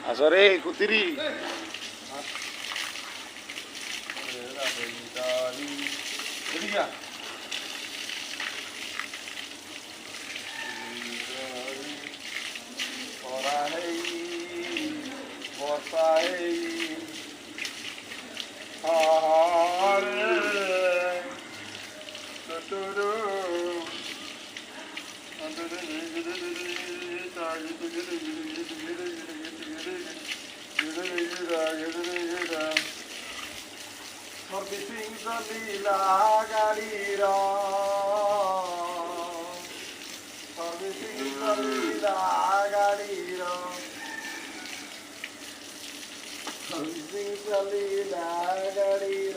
আসরে কুতিরি এদিকে খরা নেই বর্ষা এই হারে টুটুরু সর্ভিসিং চলিলা গাড়ির সর্ভিসিং চলিলা গাড়ির সর্ভিসিং চলিলা গাড়ির